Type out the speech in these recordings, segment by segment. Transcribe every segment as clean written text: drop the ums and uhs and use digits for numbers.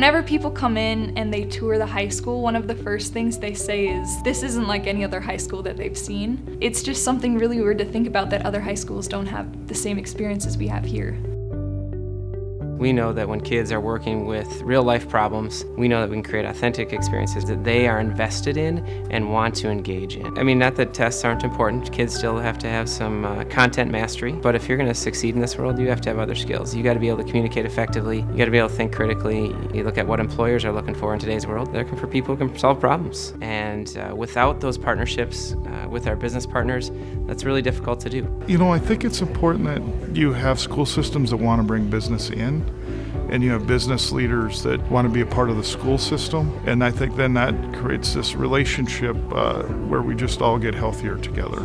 Whenever people come in and they tour the high school, one of the first things they say is, this isn't like any other high school that they've seen. It's just something really weird to think about, that other high schools don't have the same experiences we have here. We know that when kids are working with real life problems, we know that we can create authentic experiences that they are invested in and want to engage in. I mean, not that tests aren't important. Kids still have to have some content mastery, but if you're going to succeed in this world, you have to have other skills. You got to be able to communicate effectively. You got to be able to think critically. You look at what employers are looking for in today's world. They're looking for people who can solve problems. And without those partnerships with our business partners, that's really difficult to do. You know, I think it's important that you have school systems that want to bring business in, and you have business leaders that want to be a part of the school system. And I think then that creates this relationship where we just all get healthier together.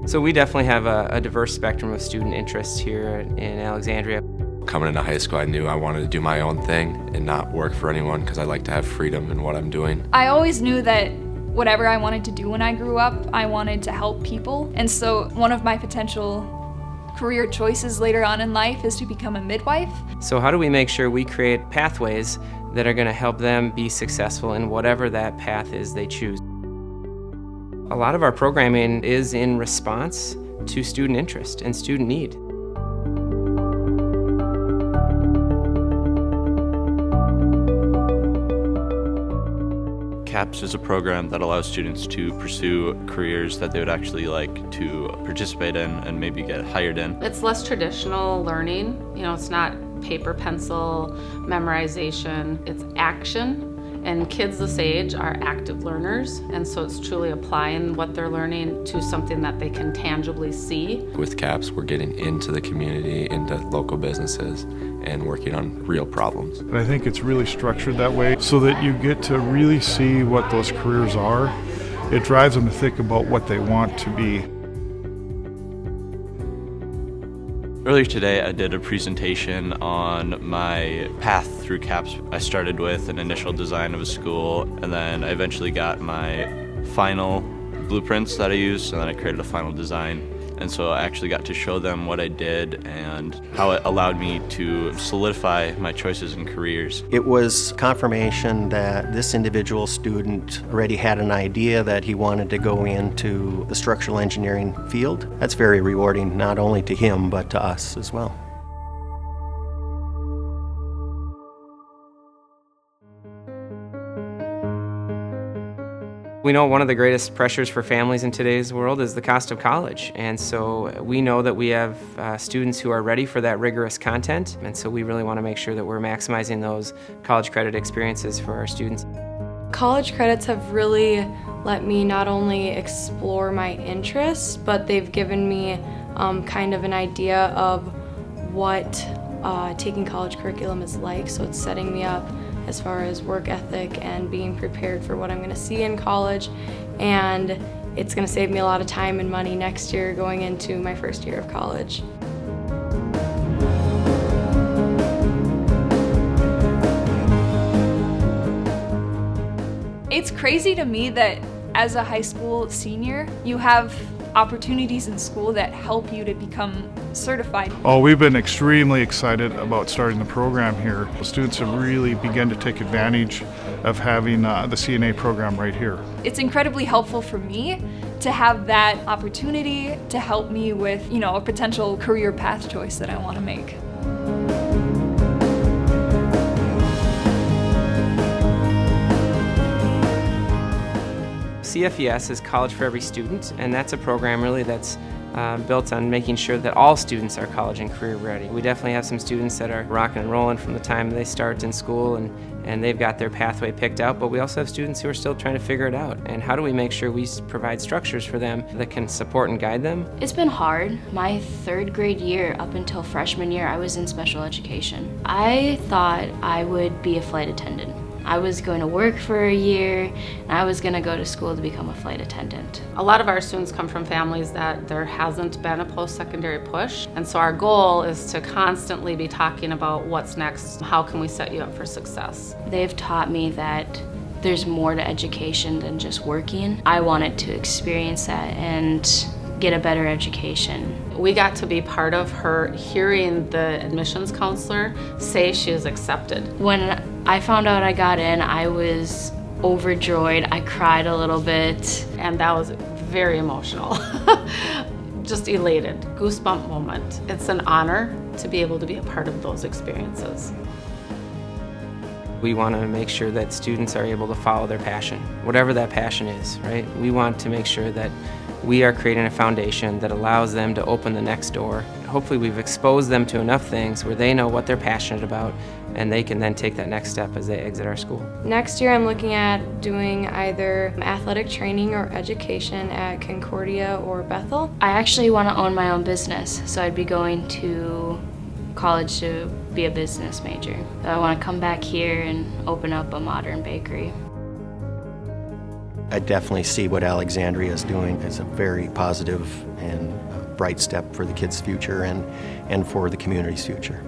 So we definitely have a diverse spectrum of student interests here in Alexandria. Coming into high school, I knew I wanted to do my own thing and not work for anyone, because I like to have freedom in what I'm doing. I always knew that whatever I wanted to do when I grew up, I wanted to help people. And so one of my potential career choices later on in life is to become a midwife. So how do we make sure we create pathways that are going to help them be successful in whatever that path is they choose? A lot of our programming is in response to student interest and student need. CAPS is a program that allows students to pursue careers that they would actually like to participate in and maybe get hired in. It's less traditional learning. You know, it's not paper, pencil, memorization. It's action. And kids this age are active learners, and so it's truly applying what they're learning to something that they can tangibly see. With CAPS, we're getting into the community, into local businesses, and working on real problems. And I think it's really structured that way so that you get to really see what those careers are. It drives them to think about what they want to be. Earlier today, I did a presentation on my path through CAPS. I started with an initial design of a school, and then I eventually got my final blueprints that I used, and then I created a final design. And so I actually got to show them what I did and how it allowed me to solidify my choices and careers. It was confirmation that this individual student already had an idea that he wanted to go into the structural engineering field. That's very rewarding, not only to him, but to us as well. We know one of the greatest pressures for families in today's world is the cost of college, and so we know that we have students who are ready for that rigorous content, and so we really want to make sure that we're maximizing those college credit experiences for our students. College credits have really let me not only explore my interests, but they've given me kind of an idea of what taking college curriculum is like, so it's setting me up as far as work ethic and being prepared for what I'm going to see in college, and it's going to save me a lot of time and money next year going into my first year of college. It's crazy to me that as a high school senior, you have opportunities in school that help you to become certified. Oh, we've been extremely excited about starting the program here. The students have really begun to take advantage of having the CNA program right here. It's incredibly helpful for me to have that opportunity to help me with, you know, a potential career path choice that I want to make. CFES is College for Every Student, and that's a program really that's built on making sure that all students are college and career ready. We definitely have some students that are rocking and rolling from the time they start in school and they've got their pathway picked out, but we also have students who are still trying to figure it out. And how do we make sure we provide structures for them that can support and guide them? It's been hard. My third grade year up until freshman year, I was in special education. I thought I would be a flight attendant. I was going to work for a year, and I was going to go to school to become a flight attendant. A lot of our students come from families that there hasn't been a post-secondary push, and so our goal is to constantly be talking about what's next, how can we set you up for success. They've taught me that there's more to education than just working. I wanted to experience that and get a better education. We got to be part of her hearing the admissions counselor say she was accepted. When I found out I got in, I was overjoyed. I cried a little bit. And that was very emotional. Just elated, goosebump moment. It's an honor to be able to be a part of those experiences. We want to make sure that students are able to follow their passion, whatever that passion is, right? We want to make sure that we are creating a foundation that allows them to open the next door. Hopefully we've exposed them to enough things where they know what they're passionate about, and they can then take that next step as they exit our school. Next year I'm looking at doing either athletic training or education at Concordia or Bethel. I actually want to own my own business, so I'd be going to college to be a business major. I want to come back here and open up a modern bakery. I definitely see what Alexandria is doing as a very positive and bright step for the kids' future and for the community's future.